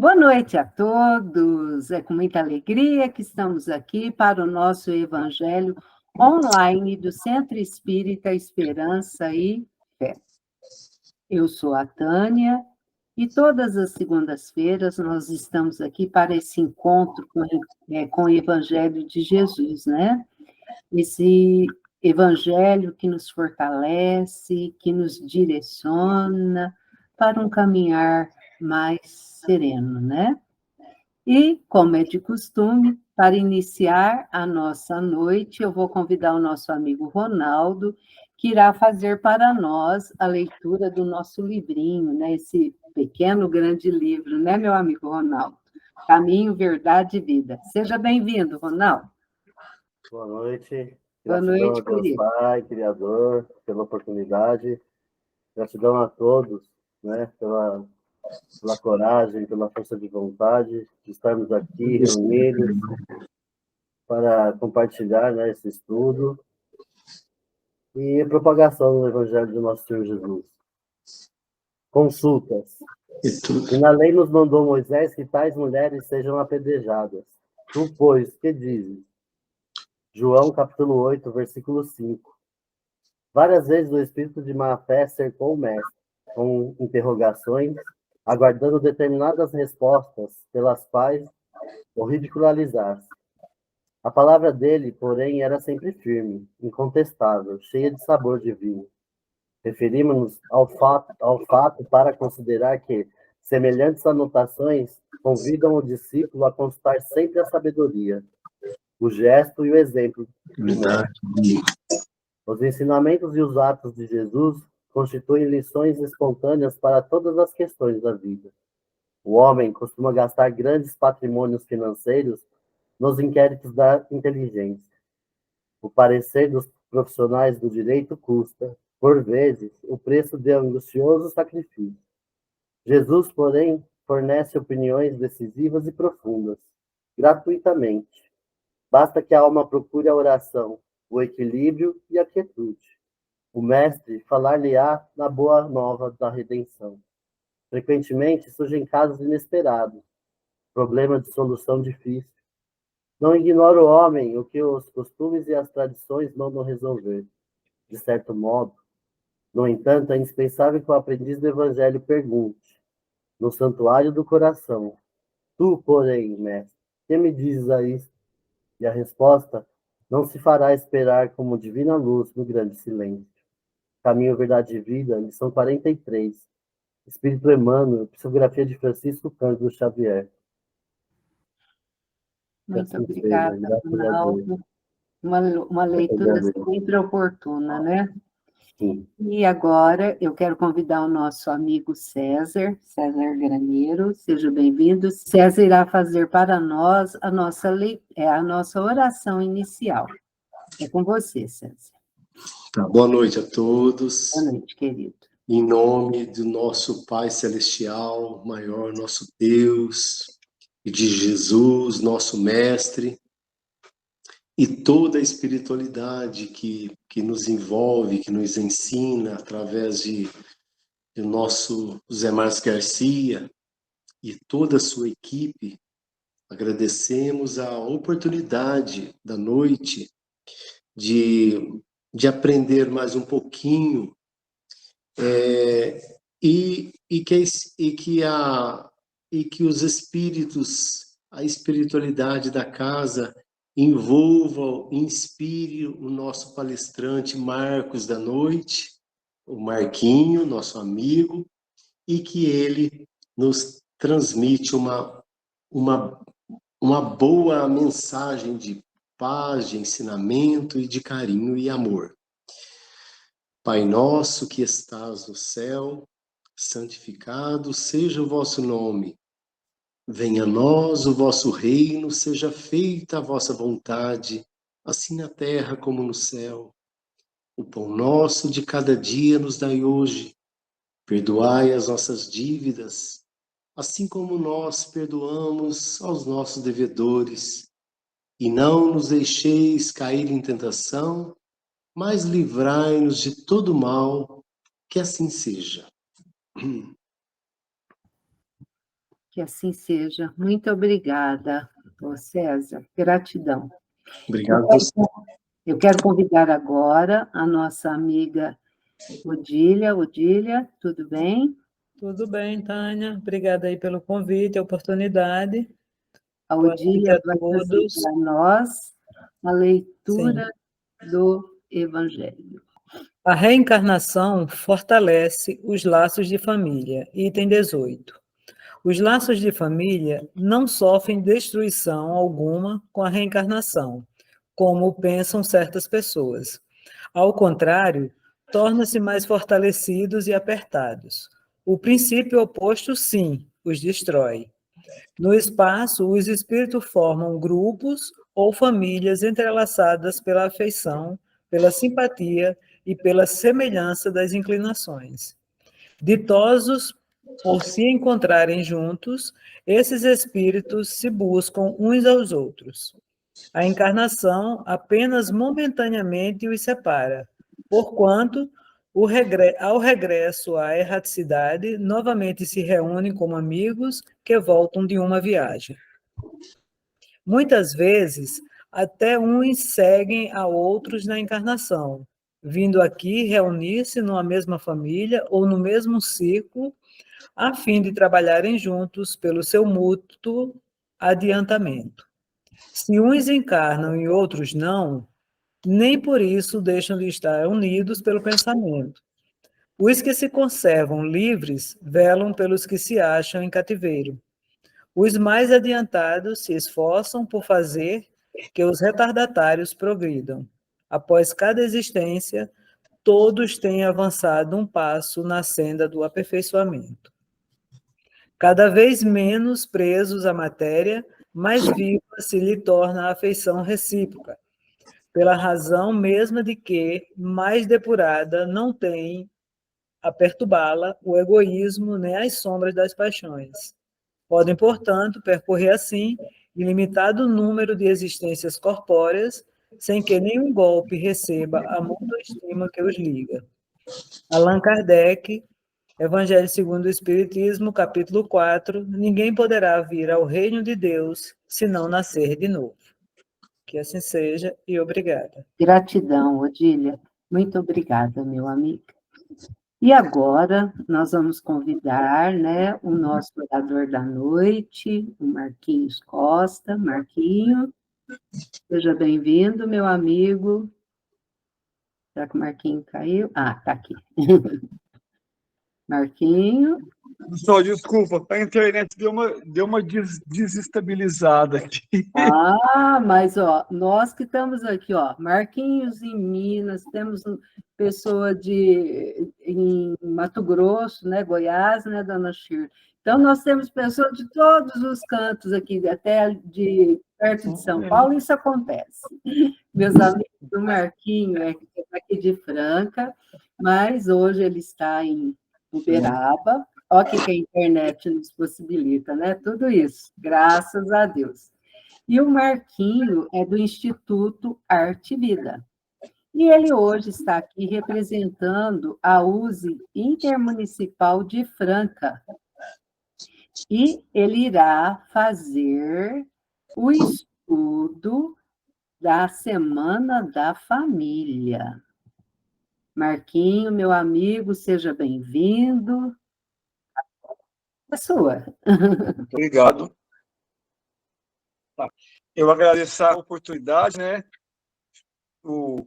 Boa noite a todos. É com muita alegria que estamos aqui para o nosso Evangelho online do Centro Espírita Esperança e Fé. Eu sou a Tânia e todas as segundas-feiras nós estamos aqui para esse encontro com o Evangelho de Jesus, né? Esse Evangelho que nos fortalece, que nos direciona para um caminhar mais sereno, né? E, como é de costume, para iniciar a nossa noite, eu vou convidar o nosso amigo Ronaldo, que irá fazer para nós a leitura do nosso livrinho, né? Esse pequeno, grande livro, né, meu amigo Ronaldo? Caminho, Verdade e Vida. Seja bem-vindo, Ronaldo. Boa noite. Boa Gratidão noite, a Deus querido. Pai, Criador, pela oportunidade. Gratidão a todos, né, pela coragem, pela força de vontade de estarmos aqui reunidos para compartilhar, né, esse estudo e a propagação do Evangelho do nosso Senhor Jesus. Consultas. E na lei nos mandou Moisés que tais mulheres sejam apedrejadas. Tu, pois, que dizes? João, capítulo 8, versículo 5. Várias vezes o espírito de má-fé cercou o mestre, com interrogações, aguardando determinadas respostas pelas quais o ridicularizar-se. A palavra dele, porém, era sempre firme, incontestável, cheia de sabor divino. Referimos-nos ao fato para considerar que semelhantes anotações convidam o discípulo a consultar sempre a sabedoria, o gesto e o exemplo do mestre. Os ensinamentos e os atos de Jesus constituem lições espontâneas para todas as questões da vida. O homem costuma gastar grandes patrimônios financeiros nos inquéritos da inteligência. O parecer dos profissionais do direito custa, por vezes, o preço de angustioso sacrifício. Jesus, porém, fornece opiniões decisivas e profundas, gratuitamente. Basta que a alma procure a oração, o equilíbrio e a quietude. O mestre falar-lhe-á na boa nova da redenção. Frequentemente surgem casos inesperados, problema de solução difícil. Não ignora o homem o que os costumes e as tradições mandam resolver. De certo modo, no entanto, é indispensável que o aprendiz do Evangelho pergunte, no santuário do coração, tu, porém, mestre, que me dizes a isto? E a resposta não se fará esperar como divina luz no grande silêncio. Caminho, Verdade e Vida, lição 43. Espírito Emmanuel, psicografia de Francisco Cândido Xavier. Muito obrigada, Ronaldo. Uma leitura sempre oportuna, né? Sim. E agora eu quero convidar o nosso amigo César Graneiro, seja bem-vindo. César irá fazer para nós a nossa oração inicial. É com você, César. Tá, boa noite a todos. Boa noite, querido. Em nome do nosso Pai Celestial, maior nosso Deus, e de Jesus, nosso Mestre, e toda a espiritualidade que nos envolve, que nos ensina através de nosso Zé Márcio Garcia e toda a sua equipe, agradecemos a oportunidade da noite de aprender mais um pouquinho e que os espíritos, a espiritualidade da casa envolva, inspire o nosso palestrante Marcos da noite, o Marquinho, nosso amigo, e que ele nos transmite uma boa mensagem de paz, de ensinamento e de carinho e amor. Pai nosso que estás no céu, santificado seja o vosso nome. Venha a nós o vosso reino, seja feita a vossa vontade, assim na terra como no céu. O pão nosso de cada dia nos dai hoje. Perdoai as nossas dívidas, assim como nós perdoamos aos nossos devedores. E não nos deixeis cair em tentação, mas livrai-nos de todo mal, que assim seja. Que assim seja. Muito obrigada, ô César. Gratidão. Obrigado a você. Eu quero convidar agora a nossa amiga Odília. Odília, tudo bem? Tudo bem, Tânia. Obrigada aí pelo convite, a oportunidade. A Boa noite Odília a vai fazer todos. para nós a leitura Sim. do Evangelho. A reencarnação fortalece os laços de família. Item 18. Os laços de família não sofrem destruição alguma com a reencarnação, como pensam certas pessoas. Ao contrário, tornam-se mais fortalecidos e apertados. O princípio oposto, sim, os destrói. No espaço, os espíritos formam grupos ou famílias entrelaçadas pela afeição, pela simpatia e pela semelhança das inclinações. Ditosos por se encontrarem juntos, esses espíritos se buscam uns aos outros. A encarnação apenas momentaneamente os separa, porquanto, ao regresso à erraticidade, novamente se reúnem como amigos que voltam de uma viagem. Muitas vezes, até uns seguem a outros na encarnação, vindo aqui reunir-se numa mesma família ou no mesmo círculo, a fim de trabalharem juntos pelo seu mútuo adiantamento. Se uns encarnam e outros não, nem por isso deixam de estar unidos pelo pensamento. Os que se conservam livres velam pelos que se acham em cativeiro. Os mais adiantados se esforçam por fazer que os retardatários progridam. Após cada existência, todos têm avançado um passo na senda do aperfeiçoamento. Cada vez menos presos à matéria, mais viva se lhe torna a afeição recíproca, pela razão mesma de que, mais depurada, não tem a perturbá-la o egoísmo nem as sombras das paixões. Podem, portanto, percorrer assim ilimitado número de existências corpóreas, sem que nenhum golpe receba a mútua estima que os liga. Allan Kardec, Evangelho segundo o Espiritismo, capítulo 4, ninguém poderá vir ao reino de Deus se não nascer de novo. Que assim seja e obrigada. Gratidão, Odília. Muito obrigada, meu amigo. E agora nós vamos convidar, né, o nosso orador da noite, o Marquinhos Costa. Marquinho, seja bem-vindo, meu amigo. Será que o Marquinho caiu? Ah, está aqui. Marquinho. Só desculpa, a internet deu uma desestabilizada aqui. Ah, mas ó, nós que estamos aqui, ó, Marquinhos em Minas, temos pessoa em Mato Grosso, né, Goiás, né, dona Shir. Então, nós temos pessoas de todos os cantos aqui, até de perto de São Paulo, isso acontece. Meus amigos, o Marquinho é aqui de Franca, mas hoje ele está em Uberaba. Olha o que a internet nos possibilita, né? Tudo isso, graças a Deus. E o Marquinho é do Instituto Arte e Vida. E ele hoje está aqui representando a USE Intermunicipal de Franca. E ele irá fazer o estudo da Semana da Família. Marquinho, meu amigo, seja bem-vindo. É sua. Obrigado. Eu agradeço a oportunidade, né? O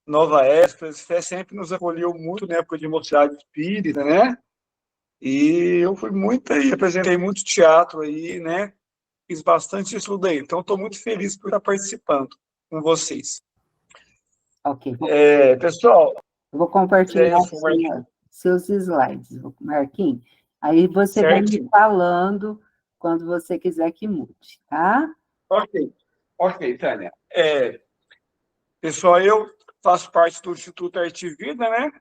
Nova Espécie sempre nos acolheu muito na época de mocidade espírita, né? E eu fui muito aí, apresentei muito teatro aí, né? Fiz bastante estudo aí. Então, estou muito feliz por estar participando com vocês. Ok. Pessoal, eu vou compartilhar seus slides, Marquinhos. Aí você vai me falando quando você quiser que mude, tá? Ok, Tânia. Pessoal, eu faço parte do Instituto Arte e Vida, né?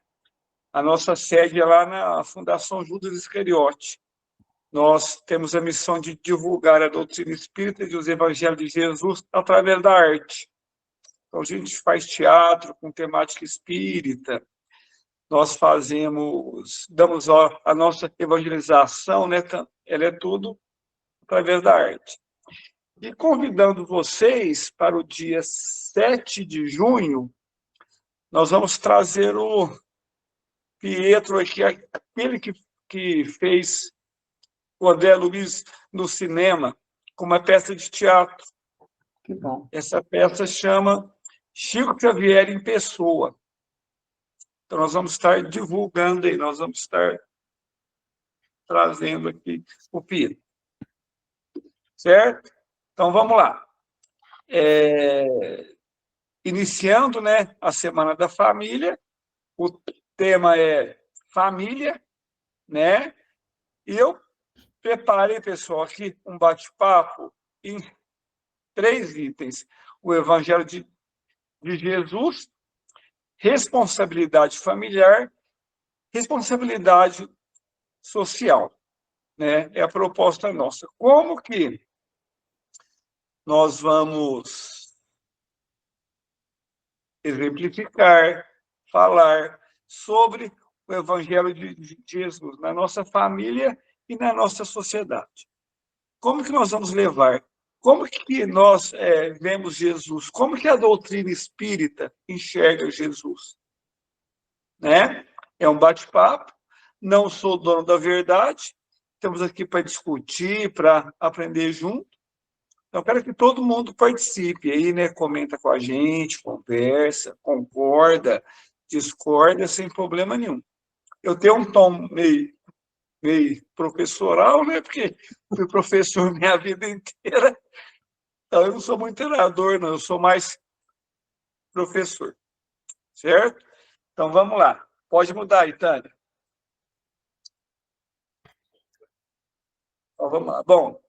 A nossa sede é lá na Fundação Judas Iscariote. Nós temos a missão de divulgar a doutrina espírita e os evangelhos de Jesus através da arte. Então, a gente faz teatro com temática espírita, nós damos a nossa evangelização, né? Ela é tudo através da arte. E convidando vocês para o dia 7 de junho, nós vamos trazer o Pietro aqui, aquele que fez o André Luiz no cinema, com uma peça de teatro. Que bom. Essa peça chama Chico Xavier em Pessoa. Então, nós vamos estar divulgando aí, nós vamos estar trazendo aqui o Pietro. Certo? Então, vamos lá. Iniciando, né, a Semana da Família, o tema é família, né? E eu preparei, pessoal, aqui um bate-papo em 3 itens. O Evangelho de Jesus, responsabilidade familiar, responsabilidade social, né? É a proposta nossa. Como que nós vamos exemplificar, falar sobre o Evangelho de Jesus na nossa família e na nossa sociedade? Como que nós vamos levar? Como que nós vemos Jesus? Como que a doutrina espírita enxerga Jesus? Né? É um bate-papo, não sou dono da verdade, estamos aqui para discutir, para aprender junto. Então, quero que todo mundo participe aí, né? Comenta com a gente, conversa, concorda, discorda, sem problema nenhum. Eu tenho um tom meio professoral, né? Porque fui professor minha vida inteira. Então, eu não sou muito treinador, não. Eu sou mais professor. Certo? Então, vamos lá. Pode mudar aí, Tânia. Então, vamos lá. Bom,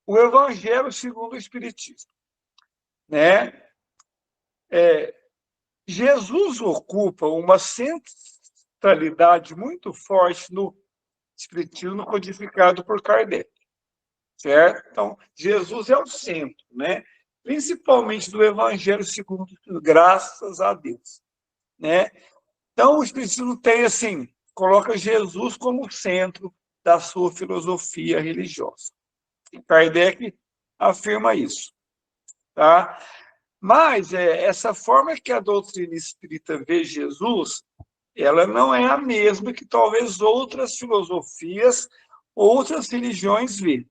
o Evangelho segundo o Espiritismo, né? Jesus ocupa uma centralidade muito forte no Espiritismo codificado por Kardec, certo? Então, Jesus é o centro, né? Principalmente do Evangelho segundo, graças a Deus, né? Então, o Espiritismo tem, assim, coloca Jesus como centro da sua filosofia religiosa. E Kardec afirma isso, tá? Mas essa forma que a doutrina espírita vê Jesus, ela não é a mesma que talvez outras filosofias, outras religiões vê,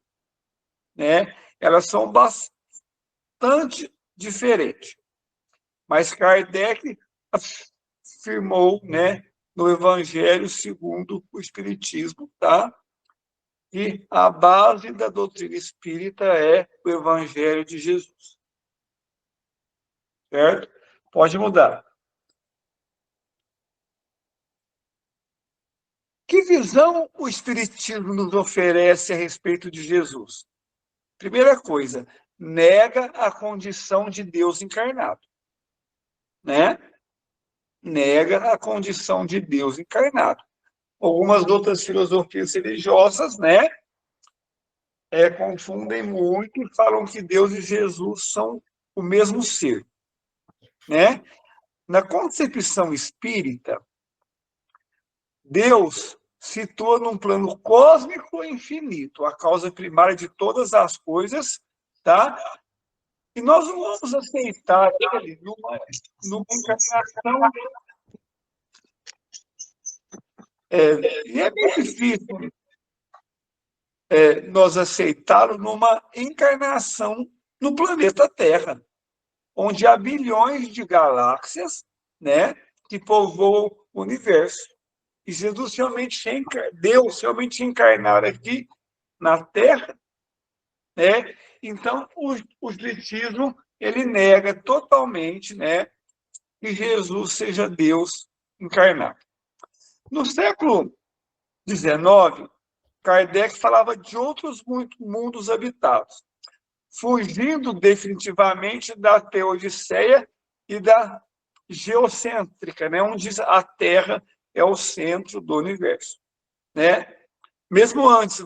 né? Elas são bastante diferentes. Mas Kardec afirmou, né, no Evangelho segundo o Espiritismo, tá? E a base da doutrina espírita é o Evangelho de Jesus. Certo? Pode mudar. Que visão o Espiritismo nos oferece a respeito de Jesus? Primeira coisa, nega a condição de Deus encarnado, né? Nega a condição de Deus encarnado. Algumas outras filosofias religiosas, né, confundem muito e falam que Deus e Jesus são o mesmo ser, né? Na concepção espírita, Deus situa num plano cósmico infinito, a causa primária de todas as coisas, tá? E nós não vamos aceitar ele numa encarnação. E é bem difícil nós aceitá-lo numa encarnação no planeta Terra, onde há bilhões de galáxias, né, que povoam o universo. E Jesus realmente Deus realmente encarnar aqui na Terra, né? Então o Espiritismo ele nega totalmente, né, que Jesus seja Deus encarnado. No século XIX, Kardec falava de outros mundos habitados, fugindo definitivamente da teodiceia e da geocêntrica, né, onde a Terra é o centro do universo, né? Mesmo antes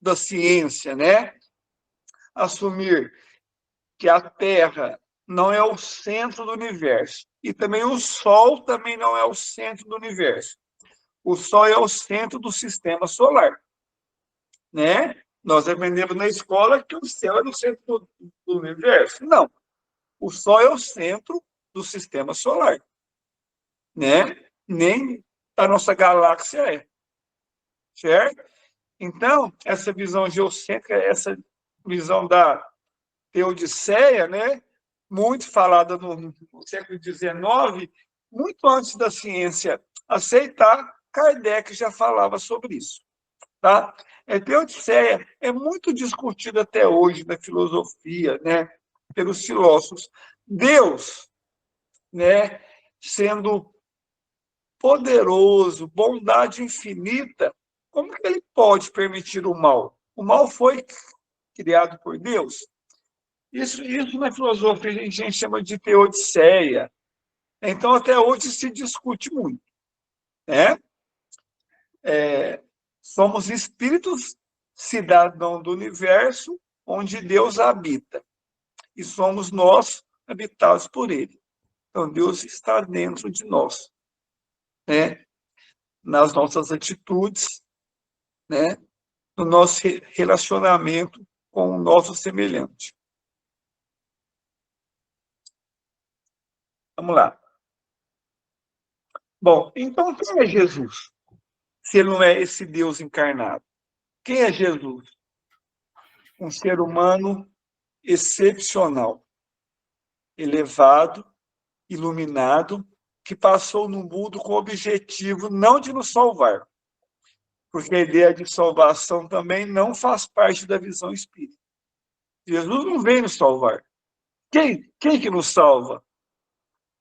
da ciência, né, assumir que a Terra não é o centro do universo. E também o Sol também não é o centro do universo. O Sol é o centro do sistema solar, né? Nós aprendemos na escola que o céu é no centro do universo. Não. O Sol é o centro do sistema solar, né? Nem a nossa galáxia é, certo? Então, essa visão geocêntrica, essa visão da Teodiceia, né? Muito falada no século XIX, muito antes da ciência aceitar, Kardec já falava sobre isso. Tá? A Teodiceia é muito discutida até hoje na filosofia, né? Pelos filósofos. Deus, né? Sendo poderoso, bondade infinita, como que ele pode permitir o mal? O mal foi criado por Deus. Isso na filosofia a gente chama de teodiceia. Então, até hoje se discute muito, né? Somos espíritos cidadãos do universo onde Deus habita. E somos nós habitados por ele. Então, Deus está dentro de nós, né? Nas nossas atitudes, né? No nosso relacionamento com o nosso semelhante. Vamos lá. Bom, então quem é Jesus? Se ele não é esse Deus encarnado. Quem é Jesus? Um ser humano excepcional, elevado, iluminado, que passou no mundo com o objetivo não de nos salvar, porque a ideia de salvação também não faz parte da visão espírita. Jesus não veio nos salvar. Quem que nos salva?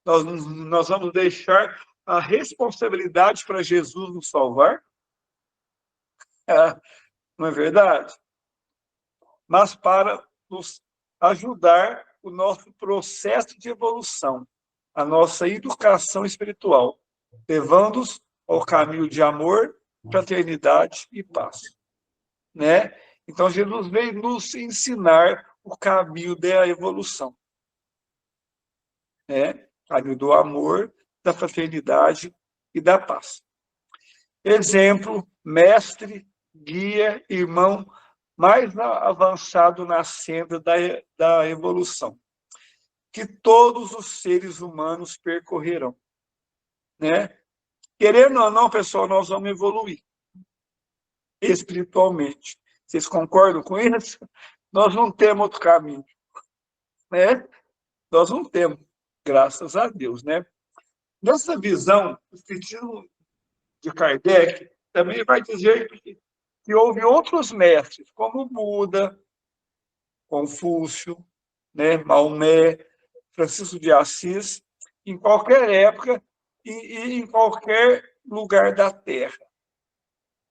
Nós vamos deixar a responsabilidade para Jesus nos salvar? Não é verdade? Mas para nos ajudar o nosso processo de evolução, a nossa educação espiritual, levando-os ao caminho de amor, fraternidade e paz. Né? Então, Jesus veio nos ensinar o caminho da evolução. Né? Caminho do amor, da fraternidade e da paz. Exemplo, mestre, guia, irmão mais avançado na senda da evolução, que todos os seres humanos percorrerão. Né? Querendo ou não, pessoal, nós vamos evoluir espiritualmente. Vocês concordam com isso? Nós não temos outro caminho. Né? Nós não temos, graças a Deus. Né? Nessa visão, o Espiritismo de Kardec também vai dizer que houve outros mestres, como Buda, Confúcio, né, Maomé, Francisco de Assis, em qualquer época e em qualquer lugar da Terra.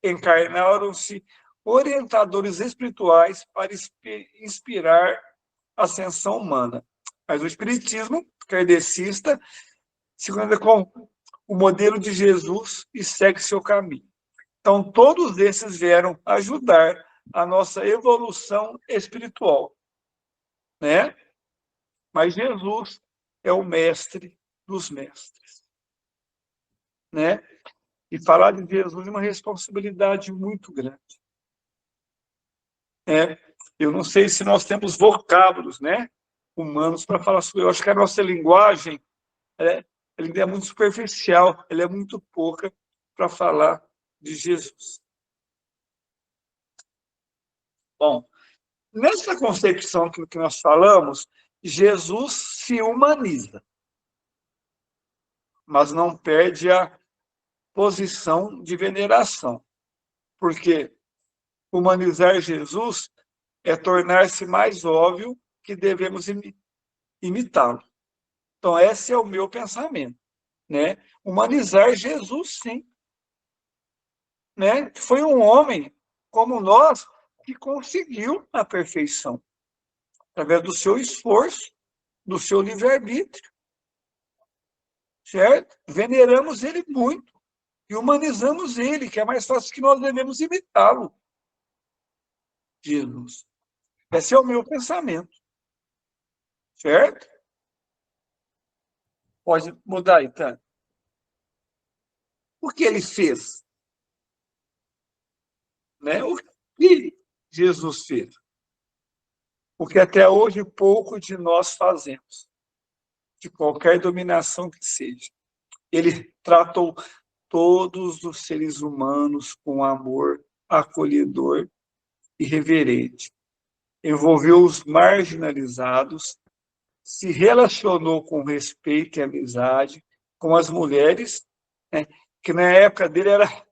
Encarnaram-se orientadores espirituais para inspirar a ascensão humana. Mas o espiritismo kardecista se conecta com o modelo de Jesus e segue seu caminho. Então, todos esses vieram ajudar a nossa evolução espiritual, né? Mas Jesus é o mestre dos mestres, né? E falar de Jesus é uma responsabilidade muito grande. Né? Eu não sei se nós temos vocábulos, né, humanos para falar sobre. Eu acho que a nossa linguagem ela é muito superficial, ela é muito pouca para falar de Jesus. Bom, nessa concepção que nós falamos, Jesus se humaniza, mas não perde a posição de veneração, porque humanizar Jesus é tornar-se mais óbvio que devemos imitá-lo. Então, esse é o meu pensamento, né? Humanizar Jesus, sim. Né? Foi um homem como nós que conseguiu a perfeição, através do seu esforço, do seu livre-arbítrio. Certo? Veneramos ele muito e humanizamos ele, que é mais fácil que nós devemos imitá-lo. Jesus. Esse é o meu pensamento. Certo? Pode mudar aí, tá? O que ele fez? Né? O que Jesus fez? Porque até hoje pouco de nós fazemos, de qualquer dominação que seja. Ele tratou todos os seres humanos com amor acolhedor e reverente. Envolveu os marginalizados, se relacionou com respeito e amizade com as mulheres, né, que na época dele era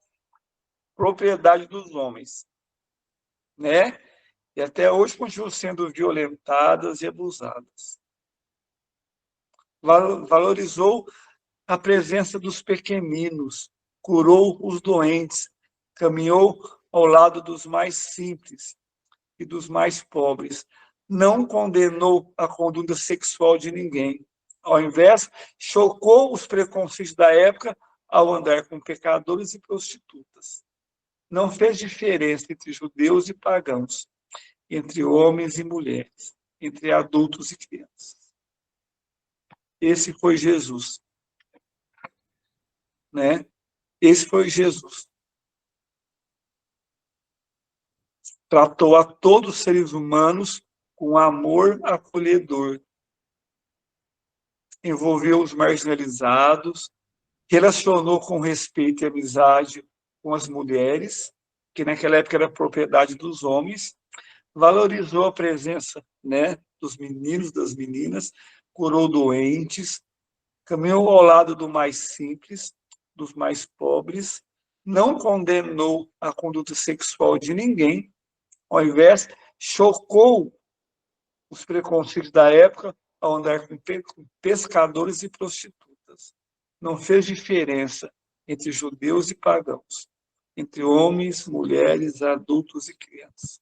propriedade dos homens, né? E até hoje continuam sendo violentadas e abusadas. Valorizou a presença dos pequeninos, curou os doentes, caminhou ao lado dos mais simples e dos mais pobres, não condenou a conduta sexual de ninguém. Ao invés, chocou os preconceitos da época ao andar com pecadores e prostitutas. Não fez diferença entre judeus e pagãos, entre homens e mulheres, entre adultos e crianças. Esse foi Jesus, né? Esse foi Jesus. Tratou a todos os seres humanos com amor acolhedor. Envolveu os marginalizados, relacionou com respeito e amizade com as mulheres, que naquela época era propriedade dos homens, valorizou a presença, né, dos meninos, das meninas, curou doentes, caminhou ao lado do mais simples, dos mais pobres, não condenou a conduta sexual de ninguém, ao invés, chocou os preconceitos da época ao andar com pescadores e prostitutas. Não fez diferença entre judeus e pagãos, entre homens, mulheres, adultos e crianças.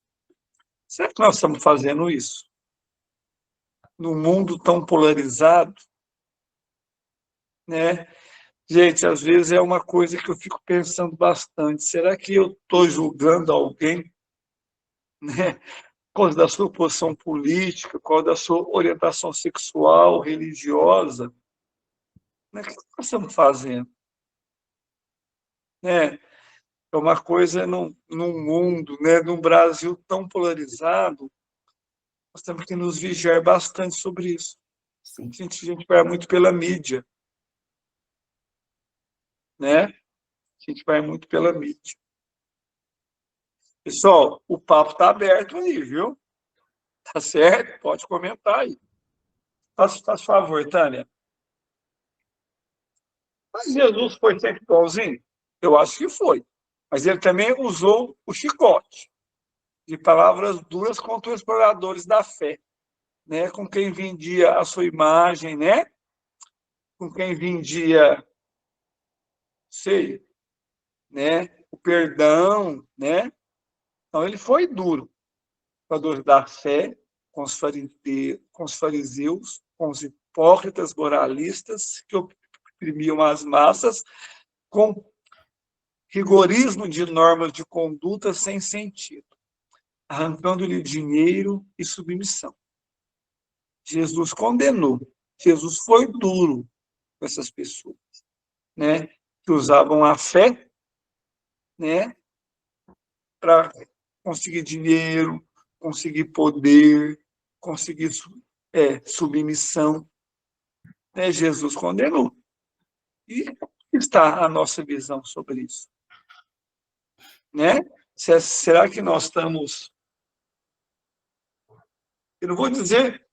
Será que nós estamos fazendo isso? Num mundo tão polarizado, né? Gente, às vezes é uma coisa que eu fico pensando bastante. Será que eu estou julgando alguém, né, por causa da sua posição política, por causa da sua orientação sexual, religiosa? Né? O que nós estamos fazendo? Né? É uma coisa num mundo, né, num Brasil tão polarizado, nós temos que nos vigiar bastante sobre isso. Sim. A gente vai muito pela mídia, né? A gente vai muito pela mídia. Pessoal, o papo está aberto aí, viu? Tá certo? Pode comentar aí. Faz favor, Tânia. Mas Jesus foi sempre igualzinho? Eu acho que foi. Mas ele também usou o chicote de palavras duras contra os exploradores da fé, né? Com quem vendia a sua imagem, né? Com quem vendia, sei, né? O perdão, né? Então ele foi duro com os da fé, com os fariseus, com os hipócritas moralistas que oprimiam as massas, com rigorismo de normas de conduta sem sentido, arrancando-lhe dinheiro e submissão. Jesus condenou, Jesus foi duro com essas pessoas, né, que usavam a fé, né, para conseguir dinheiro, conseguir poder, conseguir submissão. Né? Jesus condenou. E está a nossa visão sobre isso. Né? Será que nós estamos, eu não vou dizer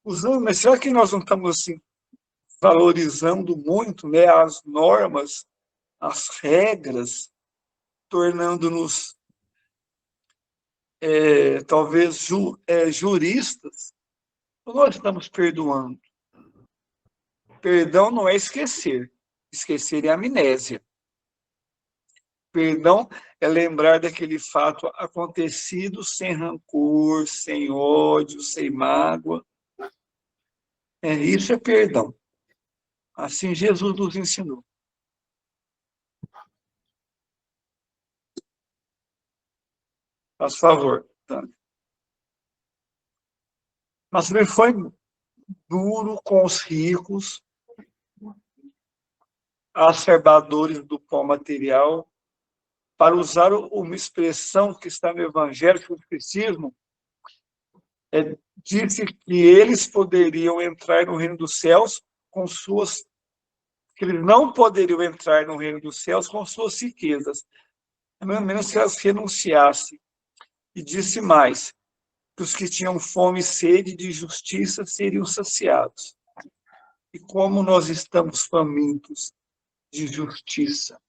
usando, mas será que nós não estamos assim, valorizando muito, né, as normas, as regras, tornando-nos talvez juristas? Ou nós estamos perdoando? Perdão não é esquecer. Esquecer é amnésia. Perdão é lembrar daquele fato acontecido sem rancor, sem ódio, sem mágoa. Isso é perdão. Assim Jesus nos ensinou. Faz favor. Tá? Mas também foi duro com os ricos, acerbadores do pó material, para usar uma expressão que está no Evangelho, que o Espiritismo disse que eles poderiam entrar no reino dos céus com suas... que eles não poderiam entrar no reino dos céus com suas riquezas, a menos que elas renunciassem. E disse mais, que os que tinham fome e sede de justiça seriam saciados. E como nós estamos famintos de justiça,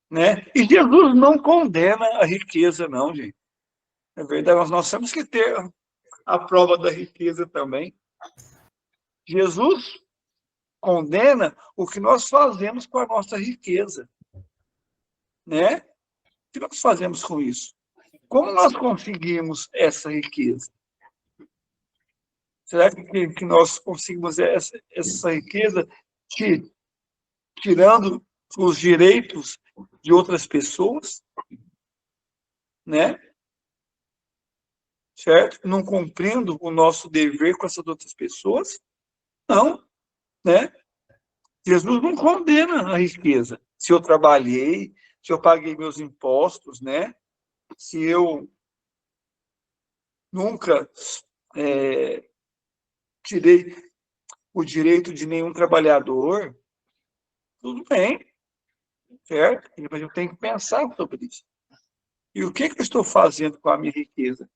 né? E Jesus não condena a riqueza, não, gente. É verdade, nós temos que ter a prova da riqueza também. Jesus condena o que nós fazemos com a nossa riqueza, né? O que nós fazemos com isso? Como nós conseguimos essa riqueza? Será que nós conseguimos essa riqueza tirando os direitos de outras pessoas, né? Certo? Não cumprindo o nosso dever com essas outras pessoas? Não, né? Jesus não condena a riqueza. Se eu trabalhei, se eu paguei meus impostos, né? Se eu nunca tirei o direito de nenhum trabalhador, tudo bem, certo? Mas eu tenho que pensar sobre isso. E o que eu estou fazendo com a minha riqueza?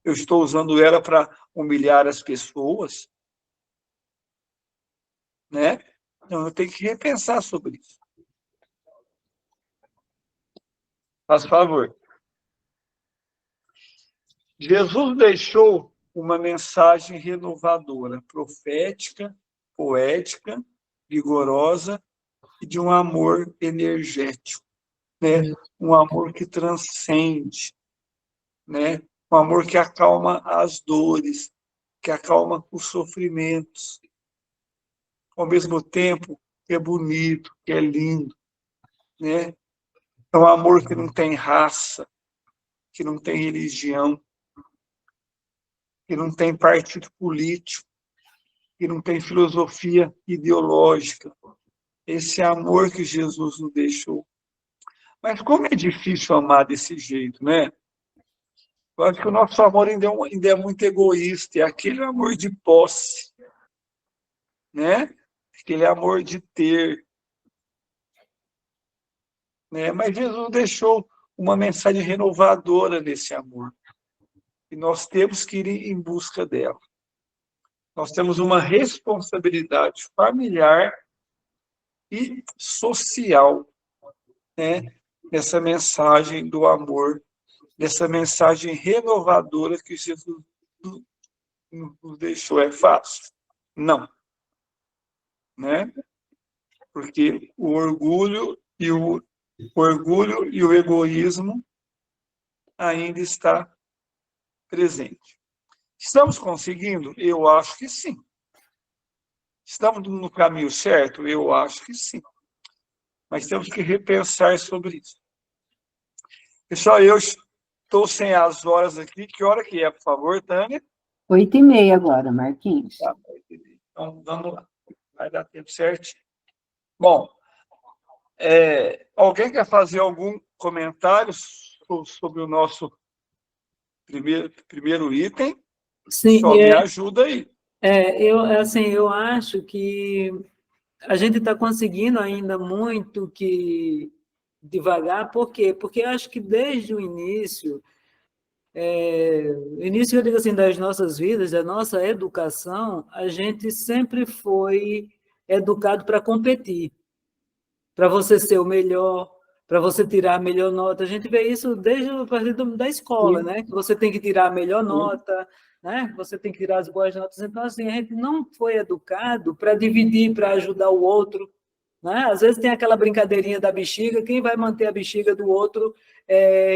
Eu estou usando ela para humilhar as pessoas, né? Então, eu tenho que repensar sobre isso. Faz favor. Jesus deixou uma mensagem renovadora, profética, poética, vigorosa e de um amor energético, né? Um amor que transcende, né? Um amor que acalma as dores, que acalma os sofrimentos. Ao mesmo tempo, que é bonito, que é lindo, né? É um amor que não tem raça, que não tem religião, que não tem partido político, que não tem filosofia ideológica. Esse amor que Jesus nos deixou. Mas como é difícil amar desse jeito, né? Eu acho que o nosso amor ainda é muito egoísta, é aquele amor de posse, né? Aquele amor de ter. Né? Mas Jesus deixou uma mensagem renovadora nesse amor. E nós temos que ir em busca dela. Nós temos uma responsabilidade familiar e social, né? Nessa mensagem do amor, nessa mensagem renovadora que Jesus nos deixou. É fácil? Não. Né? Porque o orgulho e o egoísmo ainda está presente. Estamos conseguindo? Eu acho que sim. Estamos no caminho certo? Eu acho que sim. Mas temos que repensar sobre isso. Pessoal, eu estou sem as horas aqui. Que hora que é, por favor, Tânia? 8h30 agora, Marquinhos. Tá, então, vamos lá. Vai dar tempo certinho. Bom, alguém quer fazer algum comentário sobre o nosso primeiro item? Sim, Só me ajuda aí. eu acho que a gente está conseguindo ainda muito que devagar. Por quê? Porque eu acho que desde o início, eu digo assim, das nossas vidas, da nossa educação, a gente sempre foi educado para competir, para você ser o melhor, para você tirar a melhor nota. A gente vê isso desde a partir da escola, né? Que você tem que tirar a melhor nota, né? Você tem que tirar as boas notas. Então, assim, a gente não foi educado para dividir, para ajudar o outro, né? Às vezes tem aquela brincadeirinha da bexiga, quem vai manter a bexiga do outro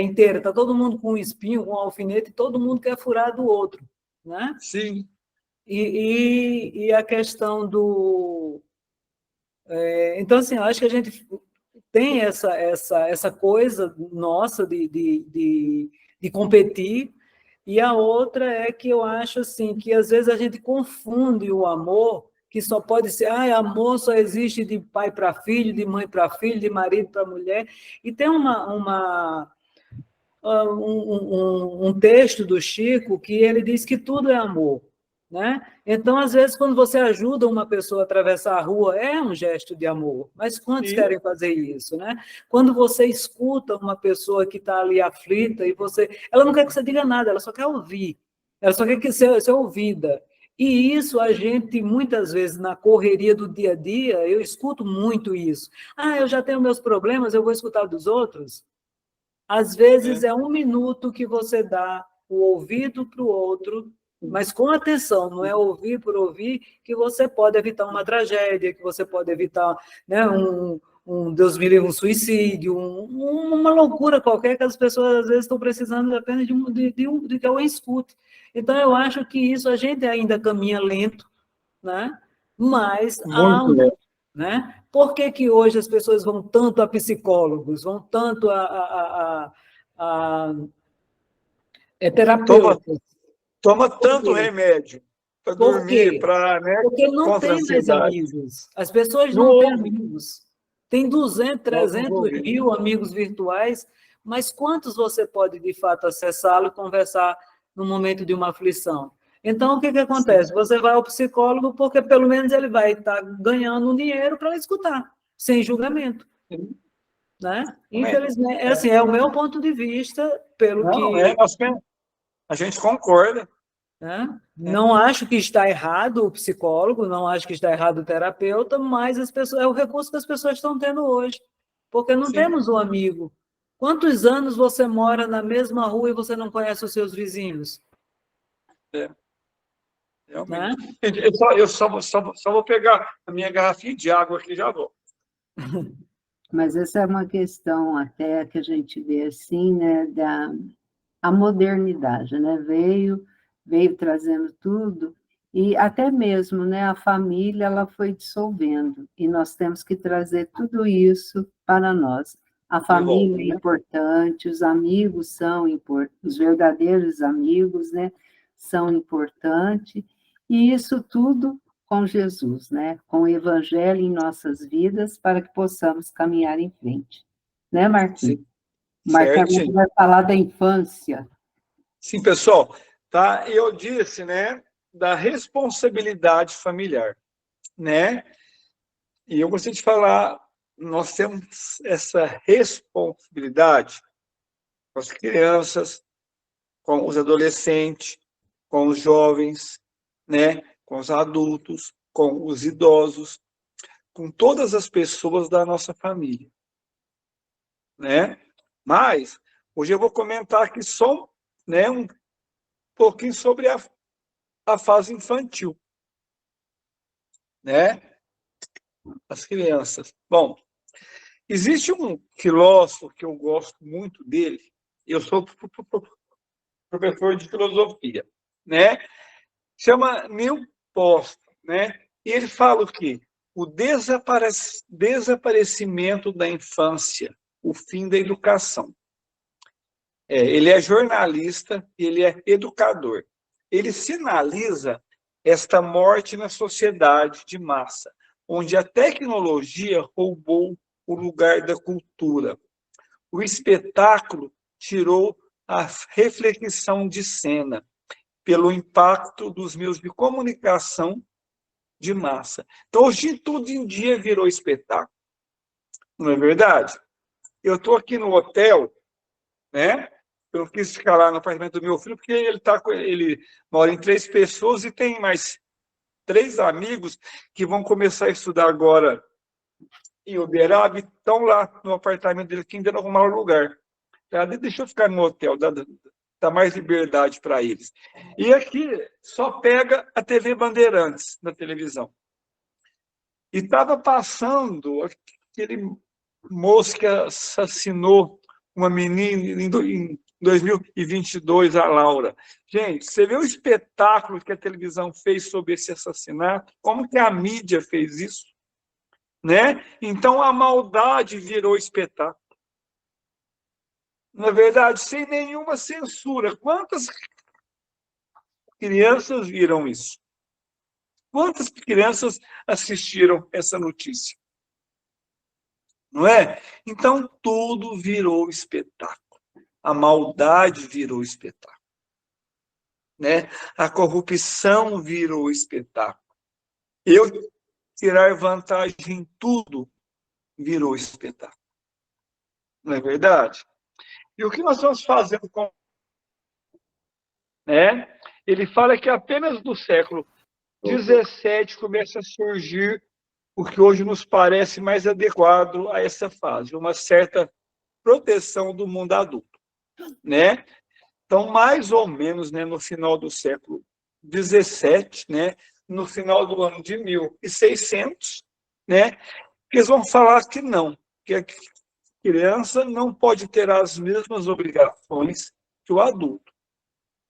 inteira? Está todo mundo com um espinho, com um alfinete, e todo mundo quer furar do outro, né? Sim. E a questão do... Então, assim, eu acho que a gente tem essa coisa nossa de competir, e a outra é que eu acho assim, que às vezes a gente confunde o amor que só pode ser, amor só existe de pai para filho, de mãe para filho, de marido para mulher. E tem um texto do Chico que ele diz que tudo é amor, né? Então, às vezes, quando você ajuda uma pessoa a atravessar a rua, é um gesto de amor, mas quantos querem fazer isso, né? Quando você escuta uma pessoa que está ali aflita e ela não quer que você diga nada, ela só quer ouvir, ela só quer que ser ouvida. E isso a gente, muitas vezes, na correria do dia a dia, eu escuto muito isso. Eu já tenho meus problemas, eu vou escutar dos outros. Às vezes é 1 minuto que você dá o ouvido para o outro, mas com atenção, não é ouvir por ouvir, que você pode evitar uma tragédia, que você pode evitar, né, Deus me livre, um suicídio, uma loucura qualquer que as pessoas às vezes estão precisando apenas de que alguém escute. Então, eu acho que isso a gente ainda caminha lento, né? Mas Muito lento. né? Por que hoje as pessoas vão tanto a psicólogos, vão tanto a terapeutas? Toma tanto remédio para dormir, para, né, porque não contra a tem mais ansiedade. amigos. As pessoas não têm amigos. Tem 200, 300 Não mil amigos virtuais, mas quantos você pode, de fato, acessá-lo e conversar no momento de uma aflição? Então, o que acontece? Sim. Você vai ao psicólogo porque, pelo menos, ele vai estar ganhando um dinheiro para escutar, sem julgamento. Sim. Né? Infelizmente, assim, é o meu ponto de vista, a gente concorda. Né? Não acho que está errado o psicólogo, não acho que está errado o terapeuta, mas é o recurso que as pessoas estão tendo hoje, porque não temos um amigo. Quantos anos você mora na mesma rua e você não conhece os seus vizinhos? Realmente. Né? Eu só vou pegar a minha garrafinha de água aqui e já vou. Mas essa é uma questão até que a gente vê assim, né, a modernidade, né, veio trazendo tudo, e até mesmo, né, a família, ela foi dissolvendo, e nós temos que trazer tudo isso para nós. A família é importante, os amigos são importantes, os verdadeiros amigos, né, são importantes, e isso tudo com Jesus, né, com o Evangelho em nossas vidas, para que possamos caminhar em frente. Né, Marquinhos? Sim. Marquinhos vai falar da infância. Sim, pessoal, tá? Eu disse, né, da responsabilidade familiar, né? E eu gostaria de falar, nós temos essa responsabilidade com as crianças, com os adolescentes, com os jovens, né, com os adultos, com os idosos, com todas as pessoas da nossa família, né? Mas hoje eu vou comentar aqui só, né, um pouquinho sobre a fase infantil, né? As crianças. Bom, existe um filósofo que eu gosto muito dele, eu sou professor de filosofia, né? Chama Neil Postman, né? E ele fala o quê? O desaparecimento da infância, o fim da educação. Ele é jornalista, ele é educador. Ele sinaliza esta morte na sociedade de massa, onde a tecnologia roubou o lugar da cultura. O espetáculo tirou a reflexão de cena, pelo impacto dos meios de comunicação de massa. Então, hoje tudo em dia virou espetáculo. Não é verdade? Eu estou aqui no hotel, né? Eu não quis ficar lá no apartamento do meu filho, porque ele mora em 3 pessoas e tem mais 3 amigos que vão começar a estudar agora em Uberaba e estão lá no apartamento dele, que ainda não arrumaram lugar. Deixa eu ficar no hotel, dá mais liberdade para eles. E aqui só pega a TV Bandeirantes na televisão. E estava passando aquele moço que assassinou uma menina em 2022, a Laura. Gente, você vê o espetáculo que a televisão fez sobre esse assassinato? Como que a mídia fez isso? Né? Então, a maldade virou espetáculo. Na verdade, sem nenhuma censura. Quantas crianças viram isso? Quantas crianças assistiram essa notícia? Não é? Então, tudo virou espetáculo. A maldade virou espetáculo. Né? A corrupção virou espetáculo. Eu tirar vantagem em tudo virou espetáculo. Não é verdade? E o que nós estamos fazendo com... Né? Ele fala que apenas do século XVII começa a surgir o que hoje nos parece mais adequado a essa fase, uma certa proteção do mundo adulto, né? Então, mais ou menos, né, no final do século XVII, né, no final do ano de 1600, né, eles vão falar que não, que a criança não pode ter as mesmas obrigações que o adulto,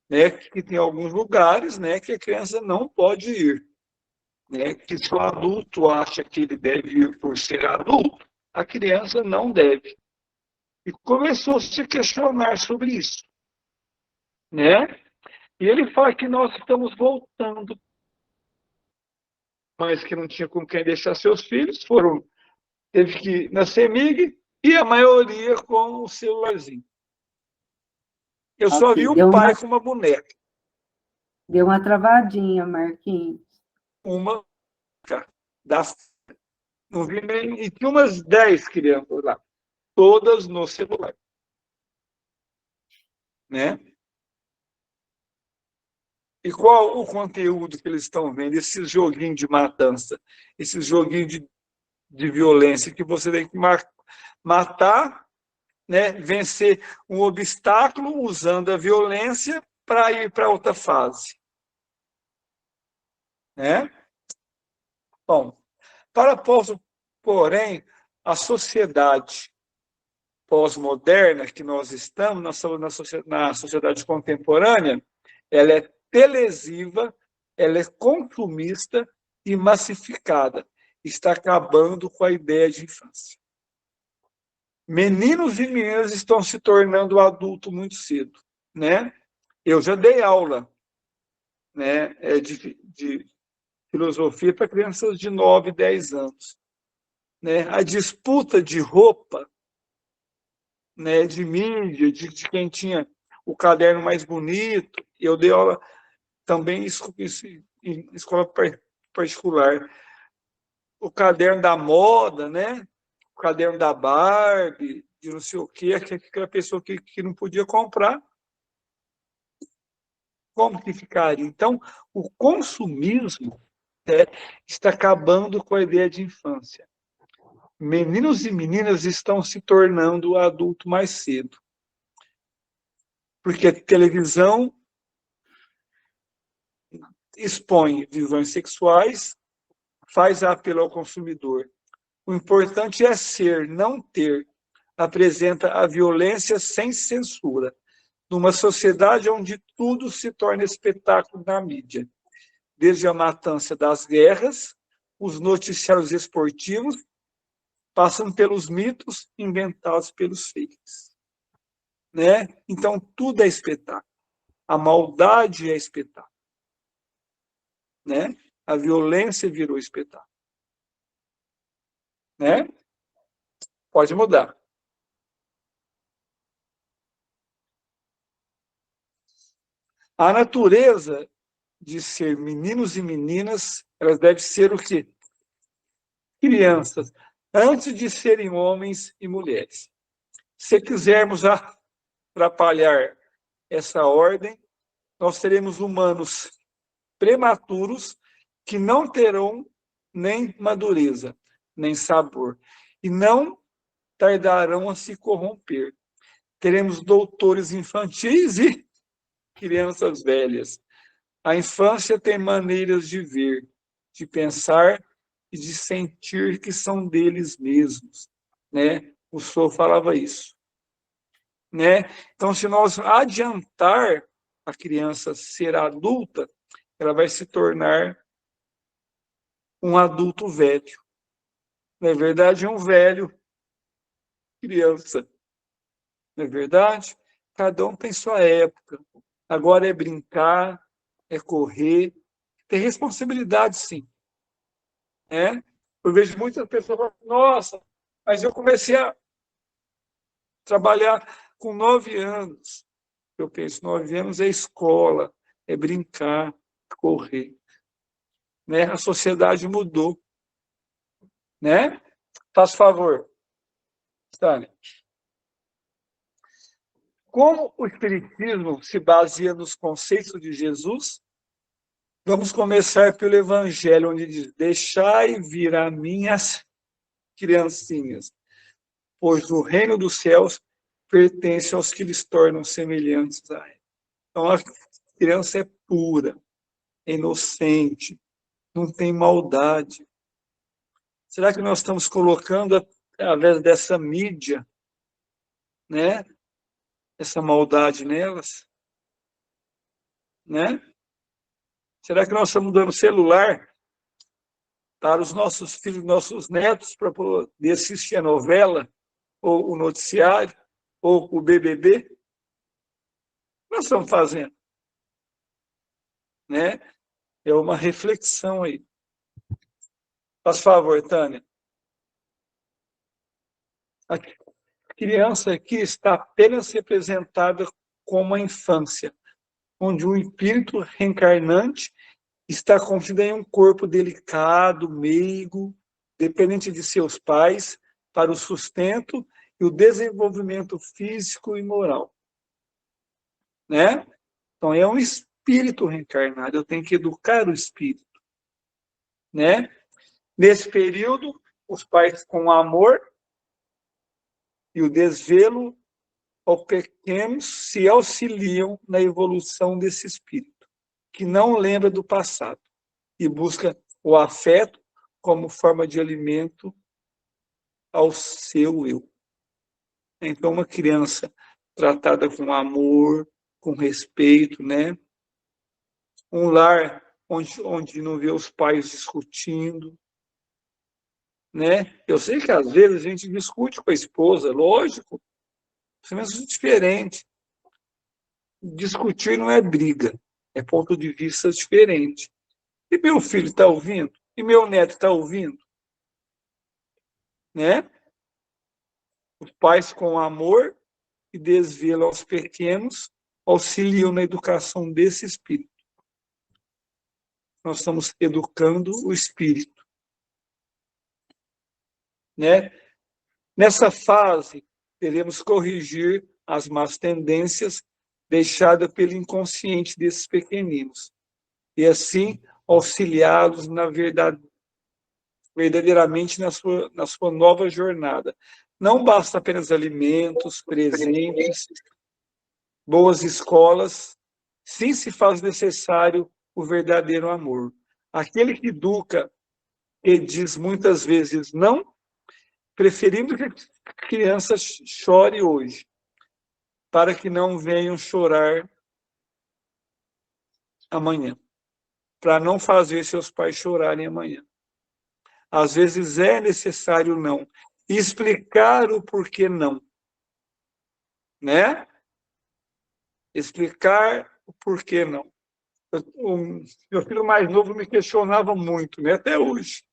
né, que tem alguns lugares, né, que a criança não pode ir, né, que se o adulto acha que ele deve ir por ser adulto, a criança não deve. E começou a se questionar sobre isso, né? E ele fala que nós estamos voltando. Mães que não tinham com quem deixar seus filhos teve que ir na CEMIG e a maioria com o celularzinho. Eu só vi o pai com uma boneca. Deu uma travadinha, Marquinhos. Uma não vi nem. E tinha umas 10 crianças lá, todas no celular. Né? E qual o conteúdo que eles estão vendo? Esse joguinho de matança, esse joguinho de violência que você tem que matar, né? Vencer um obstáculo usando a violência para ir para outra fase. Né? Bom, porém, a sociedade pós-moderna que nós estamos, na sociedade contemporânea, ela é telesiva, ela é consumista e massificada. Está acabando com a ideia de infância. Meninos e meninas estão se tornando adultos muito cedo. Né? Eu já dei aula, né, de filosofia para crianças de 9, 10 anos. Né? A disputa de roupa, né, de mídia, de quem tinha o caderno mais bonito. Eu dei aula também em escola particular. O caderno da moda, né? O caderno da Barbie, de não sei o quê, aquela pessoa que não podia comprar. Como que ficaria? Então, o consumismo, né, está acabando com a ideia de infância. Meninos e meninas estão se tornando adulto mais cedo. Porque a televisão expõe visões sexuais, faz apelo ao consumidor. O importante é ser, não ter. Apresenta a violência sem censura. Numa sociedade onde tudo se torna espetáculo na mídia. Desde a matança das guerras, os noticiários esportivos, passando pelos mitos inventados pelos fakes. Né? Então, tudo é espetáculo. A maldade é espetáculo. Né? A violência virou espetáculo. Né? Pode mudar. A natureza de ser meninos e meninas, elas devem ser o quê? Crianças, antes de serem homens e mulheres. Se quisermos atrapalhar essa ordem, nós teremos humanos prematuros que não terão nem madureza, nem sabor, e não tardarão a se corromper. Teremos doutores infantis e crianças velhas. A infância tem maneiras de ver, de pensar e de sentir que são deles mesmos. Né? O Rousseau falava isso. Né? Então, se nós adiantar a criança ser adulta, ela vai se tornar um adulto velho. Na verdade, é um velho criança. Não é verdade? Cada um tem sua época. Agora é brincar, é correr, tem responsabilidade, sim. Né? Eu vejo muitas pessoas falando, nossa, mas eu comecei a trabalhar com 9 anos. Eu penso, 9 anos é escola, é brincar, correr. Né? A sociedade mudou. Né? Faz favor, Tânia. Como o Espiritismo se baseia nos conceitos de Jesus, vamos começar pelo Evangelho, onde diz, deixai vir a minhas criancinhas, pois o reino dos céus pertence aos que lhes tornam semelhantes a ele. Então, a criança é pura, é inocente, não tem maldade. Será que nós estamos colocando, através dessa mídia, né, essa maldade nelas? Né? Será que nós estamos dando celular para os nossos filhos, nossos netos, para poder assistir a novela, ou o noticiário, ou o BBB? O que nós estamos fazendo? Né? É uma reflexão aí. Faz favor, Tânia. A criança aqui está apenas representada como a infância, onde o espírito reencarnante está contido em um corpo delicado, meigo, dependente de seus pais, para o sustento e o desenvolvimento físico e moral. Né? Então, é um espírito reencarnado, eu tenho que educar o espírito. Né? Nesse período, os pais, com amor e o desvelo ao pequeno, se auxiliam na evolução desse espírito, que não lembra do passado e busca o afeto como forma de alimento ao seu eu. Então, uma criança tratada com amor, com respeito, né? Um lar onde não vê os pais discutindo, né? Eu sei que às vezes a gente discute com a esposa, lógico, mas é diferente. Discutir não é briga, é ponto de vista diferente. E meu filho está ouvindo? E meu neto está ouvindo? Né? Os pais com amor e desvelo aos pequenos auxiliam na educação desse espírito. Nós estamos educando o espírito. Né? Nessa fase, teremos corrigir as más tendências deixadas pelo inconsciente desses pequeninos e assim auxiliá-los verdadeiramente na sua nova jornada. Não basta apenas alimentos, presentes, boas escolas, sim se faz necessário o verdadeiro amor. Aquele que educa e diz muitas vezes não, preferindo que a criança chore hoje, para que não venham chorar amanhã, para não fazer seus pais chorarem amanhã. Às vezes é necessário não, explicar o porquê não, né? Explicar o porquê não. O meu filho mais novo me questionava muito, né? Até hoje.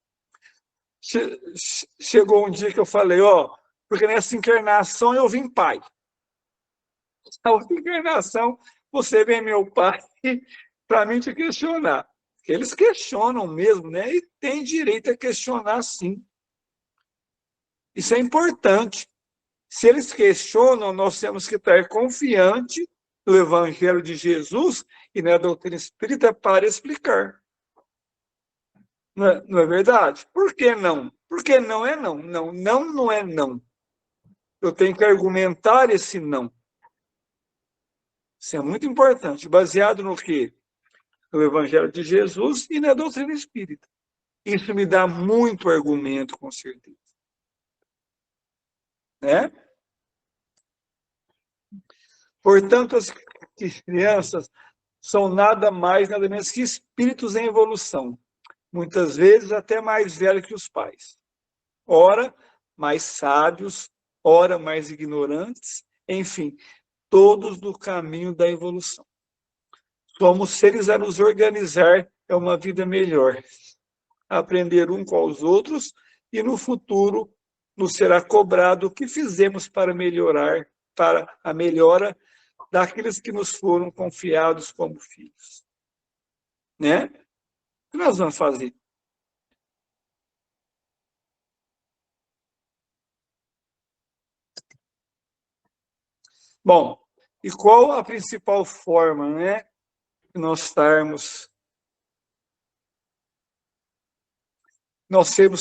Chegou um dia que eu falei, porque nessa encarnação eu vim pai. Na outra encarnação, você vem meu pai para mim te questionar. Eles questionam mesmo, né? E tem direito a questionar, sim. Isso é importante. Se eles questionam, nós temos que estar confiante no Evangelho de Jesus e na doutrina espírita para explicar. Não é verdade? Por que não? Porque não é não. Não é não. Eu tenho que argumentar esse não. Isso é muito importante. Baseado no quê? No Evangelho de Jesus e na doutrina espírita. Isso me dá muito argumento, com certeza. Né? Portanto, as crianças são nada mais, nada menos que espíritos em evolução. Muitas vezes até mais velhos que os pais. Ora, mais sábios, ora, mais ignorantes, enfim, todos do caminho da evolução. Somos seres a nos organizar é uma vida melhor. Aprender um com os outros e no futuro nos será cobrado o que fizemos para melhorar, para a melhora daqueles que nos foram confiados como filhos. Né? O que nós vamos fazer? Bom, e qual a principal forma, né, que nós sermos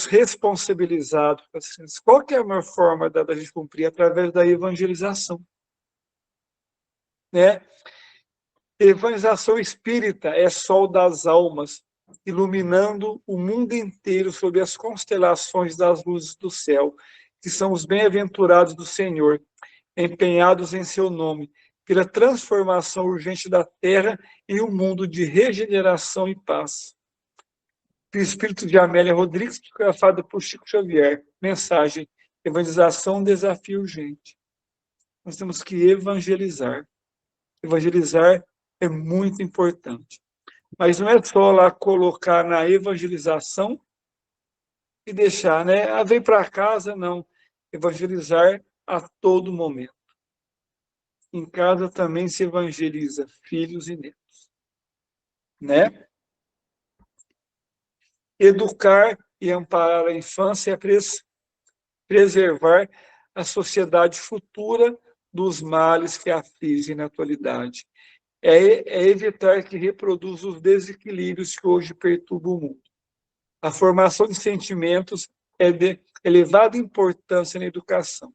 responsabilizados? Qual que é a maior forma da gente cumprir? Através da evangelização. Né? Evangelização espírita é sol das almas, iluminando o mundo inteiro sob as constelações das luzes do céu, que são os bem-aventurados do Senhor, empenhados em seu nome, pela transformação urgente da terra em um mundo de regeneração e paz. O espírito de Amélia Rodrigues, psicografado por Chico Xavier. Mensagem: evangelização, desafio urgente. Nós temos que evangelizar. Evangelizar é muito importante. Mas não é só lá colocar na evangelização e deixar, né? Ah, vem para casa, não. Evangelizar a todo momento. Em casa também se evangeliza filhos e netos. Né? Educar e amparar a infância é preservar a sociedade futura dos males que afligem na atualidade. É evitar que reproduza os desequilíbrios que hoje perturbam o mundo. A formação de sentimentos é de elevada importância na educação.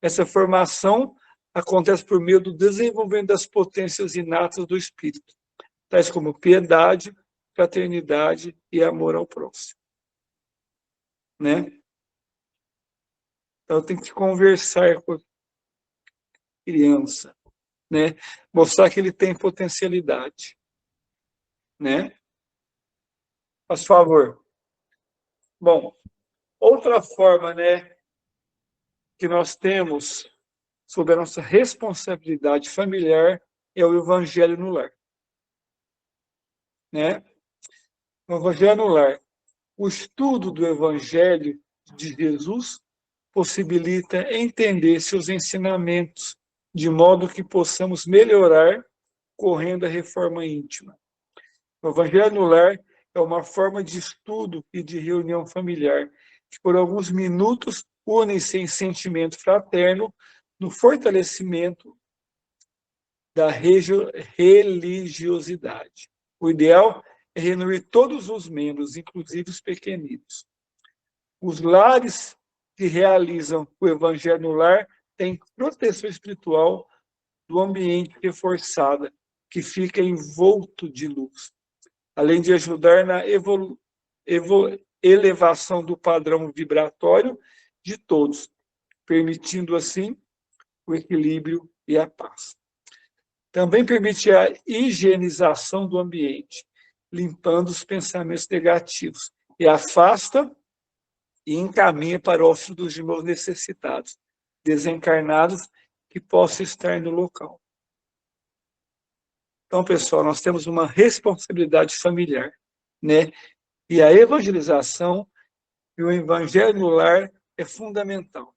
Essa formação acontece por meio do desenvolvimento das potências inatas do espírito, tais como piedade, fraternidade e amor ao próximo. Né? Então, tem que conversar com a criança, né? Mostrar que ele tem potencialidade. Né? Faz favor. Bom, outra forma, né, que nós temos sobre a nossa responsabilidade familiar é o Evangelho no lar. Né? O Evangelho no lar. O estudo do Evangelho de Jesus possibilita entender seus ensinamentos, de modo que possamos melhorar correndo a reforma íntima. O Evangelho no lar é uma forma de estudo e de reunião familiar, que por alguns minutos unem-se em sentimento fraterno no fortalecimento da religiosidade. O ideal é reunir todos os membros, inclusive os pequeninos. Os lares que realizam o Evangelho no lar têm proteção espiritual do ambiente reforçada, que fica envolto de luz, além de ajudar na elevação do padrão vibratório de todos, permitindo, assim, o equilíbrio e a paz. Também permite a higienização do ambiente, limpando os pensamentos negativos, e afasta e encaminha para o auxílio dos irmãos necessitados, desencarnados, que possam estar no local. Então, pessoal, nós temos uma responsabilidade familiar, né? E a evangelização e o evangelho no lar é fundamental.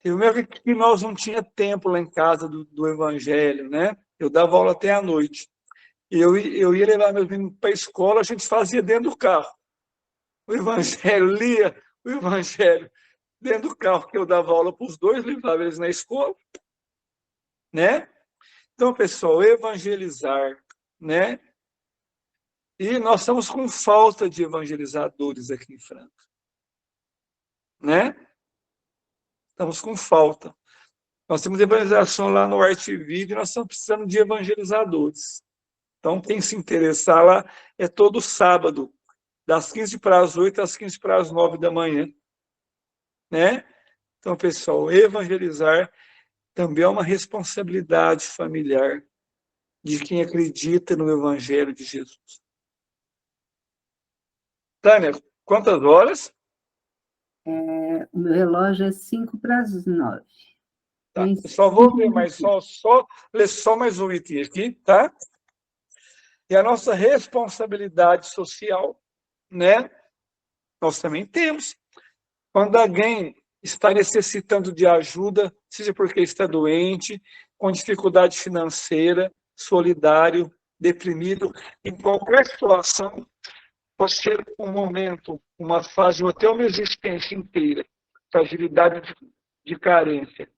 Teve uma época que nós não tinha tempo lá em casa do evangelho, né? Eu dava aula até à noite. Eu ia levar meus meninos para a escola, a gente fazia dentro do carro. O evangelho, lia o evangelho dentro do carro, que eu dava aula para os dois, levava eles na escola, né? Então, pessoal, evangelizar, né? E nós estamos com falta de evangelizadores aqui em Franca, né? Estamos com falta. Nós temos evangelização lá no Arte Vida e nós estamos precisando de evangelizadores. Então, quem se interessar lá, é todo sábado, das 15 para as 8 às 15 para as 9 da manhã. Né? Então, pessoal, evangelizar também é uma responsabilidade familiar de quem acredita no Evangelho de Jesus. Tânia, quantas horas? O meu relógio é 5 para as 9. Tá. Eu só vou ler mais ler só mais um item aqui, tá? E a nossa responsabilidade social, né? Nós também temos. Quando alguém está necessitando de ajuda, seja porque está doente, com dificuldade financeira, solidário, deprimido, em qualquer situação, pode ser um momento, uma fase, ou até uma existência inteira, fragilidade de carência.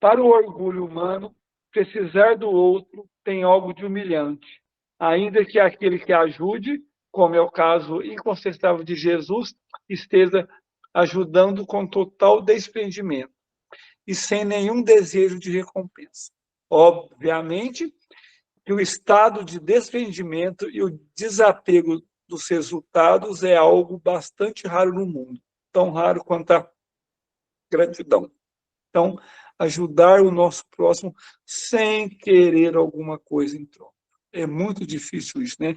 Para o orgulho humano, precisar do outro tem algo de humilhante, ainda que aquele que ajude, como é o caso incontestável de Jesus, esteja ajudando com total desprendimento e sem nenhum desejo de recompensa. Obviamente que o estado de desprendimento e o desapego dos resultados é algo bastante raro no mundo, tão raro quanto a gratidão. Então, ajudar o nosso próximo sem querer alguma coisa em troca. É muito difícil isso, né?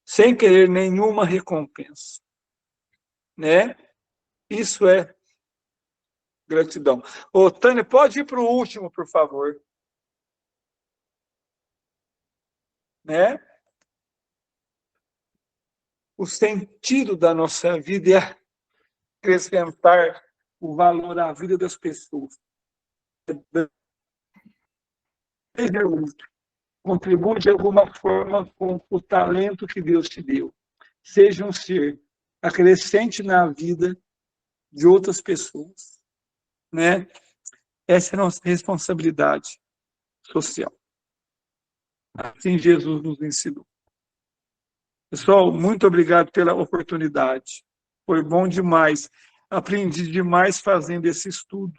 Sem querer nenhuma recompensa, né? Isso é gratidão. Ô, Tânia, pode ir para o último, por favor. Né? O sentido da nossa vida é acrescentar o valor à vida das pessoas. Seja útil. Contribui de alguma forma com o talento que Deus te deu. Seja um ser acrescente na vida de outras pessoas, né? Essa é a nossa responsabilidade social. Assim Jesus nos ensinou. Pessoal, muito obrigado pela oportunidade. Foi bom demais. Aprendi demais fazendo esse estudo.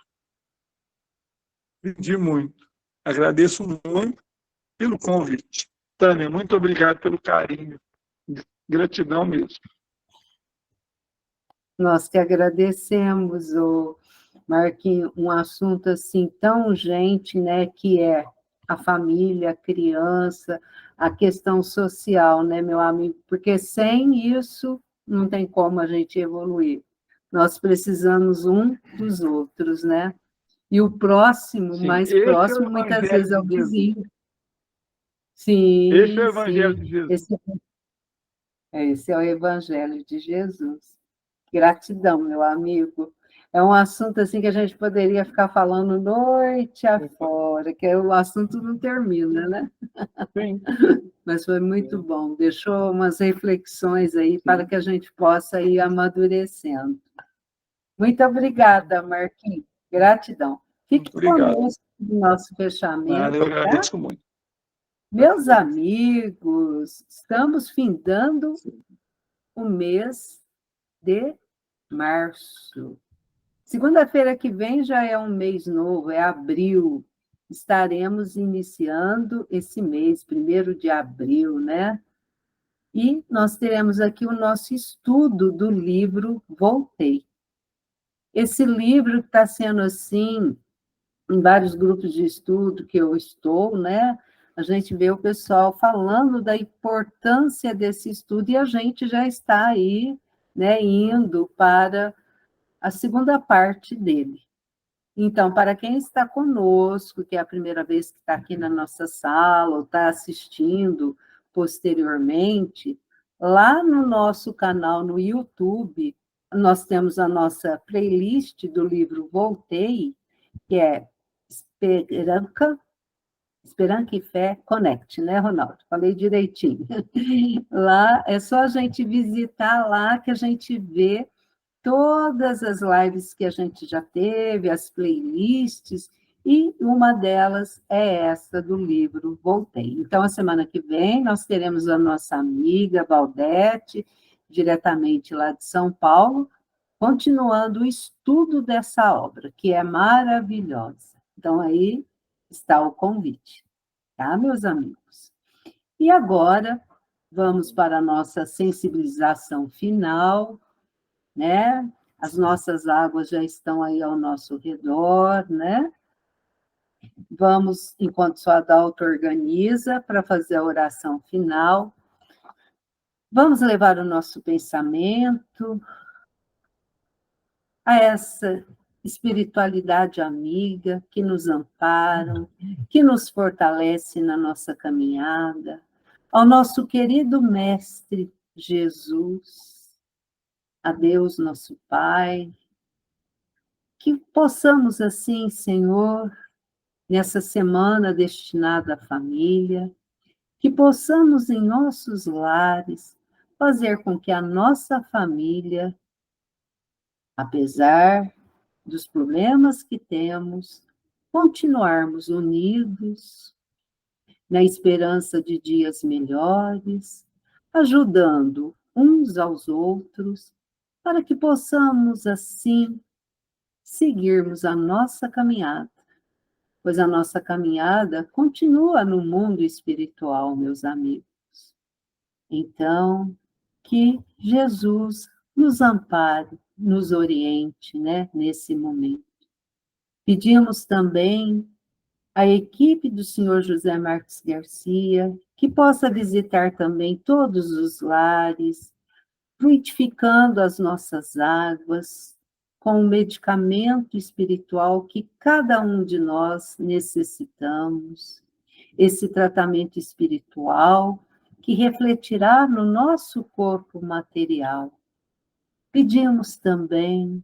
Aprendi muito. Agradeço muito pelo convite. Tânia, muito obrigado pelo carinho. Gratidão mesmo. Nós que agradecemos, Marquinhos, um assunto assim tão urgente, né, que é a família, a criança, a questão social, né, meu amigo? Porque sem isso não tem como a gente evoluir. Nós precisamos um dos outros, né? E o próximo, Sim, mais esse é o próximo, muitas Evangelho vezes é o de Jesus. vizinho. Esse é o Sim, Evangelho sim. de Jesus. Esse é o Evangelho de Jesus. Gratidão, meu amigo. É um assunto assim que a gente poderia ficar falando noite afora, que o assunto não termina, né? Sim. Mas foi muito bom. Deixou umas reflexões aí para que a gente possa ir amadurecendo. Muito obrigada, Marquinhos. Gratidão. Fique Muito obrigado. conosco no nosso fechamento, Eu tá? agradeço muito. Meus amigos, estamos findando o mês de março. Segunda-feira que vem já é um mês novo, é abril. Estaremos iniciando esse mês, 1º de abril, né? E nós teremos aqui o nosso estudo do livro Voltei. Esse livro que está sendo assim, em vários grupos de estudo que eu estou, né? A gente vê o pessoal falando da importância desse estudo e a gente já está aí, né, indo para a segunda parte dele. Então, para quem está conosco, que é a primeira vez que está aqui na nossa sala, ou está assistindo posteriormente, lá no nosso canal no YouTube, nós temos a nossa playlist do livro Voltei, que é Esperança e Fé Connect, né, Ronaldo? Falei direitinho. Lá, é só a gente visitar lá que a gente vê todas as lives que a gente já teve, as playlists, e uma delas é essa do livro Voltei. Então, a semana que vem, nós teremos a nossa amiga Valdete, diretamente lá de São Paulo, continuando o estudo dessa obra, que é maravilhosa. Então, aí está o convite, tá, meus amigos? E agora, vamos para a nossa sensibilização final, né? As nossas águas já estão aí ao nosso redor, né? Vamos, enquanto sua Adalto organiza, para fazer a oração final. Vamos levar o nosso pensamento a essa espiritualidade amiga que nos ampara, que nos fortalece na nossa caminhada, ao nosso querido Mestre Jesus, a Deus nosso Pai, que possamos assim, Senhor, nessa semana destinada à família, que possamos em nossos lares fazer com que a nossa família, apesar dos problemas que temos, continuarmos unidos, na esperança de dias melhores, ajudando uns aos outros, para que possamos, assim, seguirmos a nossa caminhada, pois a nossa caminhada continua no mundo espiritual, meus amigos. Então, que Jesus nos ampare, nos oriente, né, nesse momento. Pedimos também a equipe do senhor José Marques Garcia, que possa visitar também todos os lares, fluidificando as nossas águas, com o medicamento espiritual que cada um de nós necessitamos, esse tratamento espiritual que refletirá no nosso corpo material. Pedimos também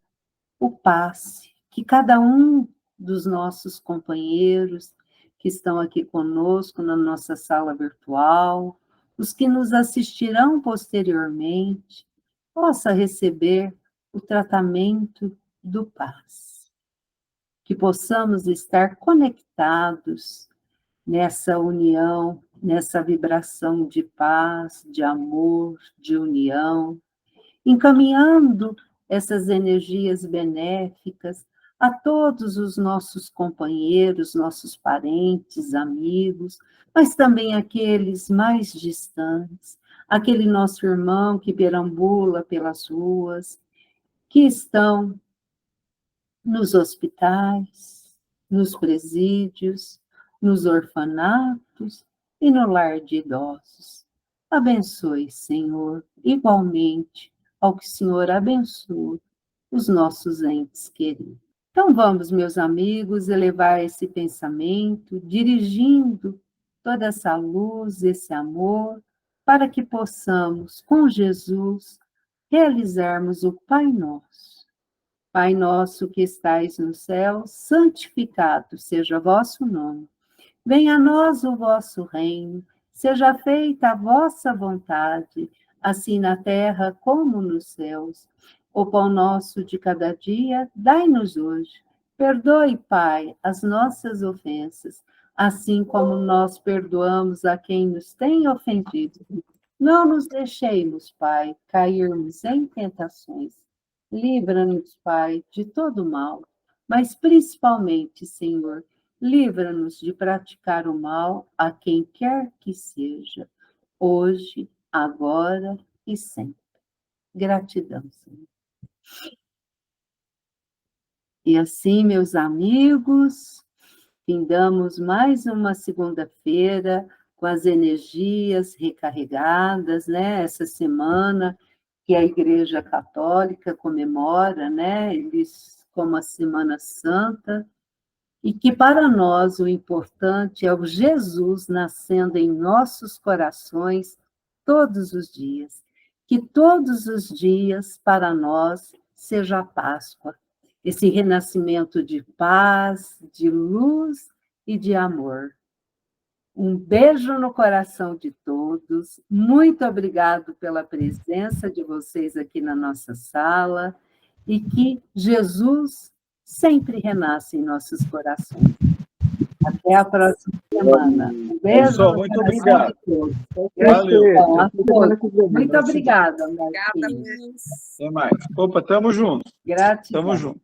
o passe, que cada um dos nossos companheiros que estão aqui conosco na nossa sala virtual, os que nos assistirão posteriormente, possa receber o tratamento do passe. Que possamos estar conectados nessa união, nessa vibração de paz, de amor, de união, encaminhando essas energias benéficas a todos os nossos companheiros, nossos parentes, amigos, mas também aqueles mais distantes, aquele nosso irmão que perambula pelas ruas, que estão nos hospitais, nos presídios, nos orfanatos e no lar de idosos. Abençoe, Senhor, igualmente ao que o Senhor abençoe os nossos entes queridos. Então vamos, meus amigos, elevar esse pensamento, dirigindo toda essa luz, esse amor, para que possamos, com Jesus, realizarmos o Pai Nosso. Pai nosso que estais no céu, santificado seja o vosso nome. Venha a nós o vosso reino, seja feita a vossa vontade, assim na terra como nos céus. O pão nosso de cada dia, dai-nos hoje. Perdoe, Pai, as nossas ofensas, assim como nós perdoamos a quem nos tem ofendido. Não nos deixemos, Pai, cairmos em tentações. Livra-nos, Pai, de todo mal, mas principalmente, Senhor, livra-nos de praticar o mal a quem quer que seja, hoje, agora e sempre. Gratidão, Senhor. E assim, meus amigos, findamos mais uma segunda-feira com as energias recarregadas, né? Essa semana que a Igreja Católica comemora, né? Eles como a Semana Santa, e que para nós o importante é o Jesus nascendo em nossos corações todos os dias. Que todos os dias para nós seja a Páscoa, esse renascimento de paz, de luz e de amor. Um beijo no coração de todos. Muito obrigado pela presença de vocês aqui na nossa sala e que Jesus sempre renasce em nossos corações. Até a próxima semana. Um beijo. Pessoal, muito obrigado. Valeu. Muito obrigada, Obrigada, Marquinhos. Miss. Até mais. Opa, tamo junto. Gratidão. Tamo junto.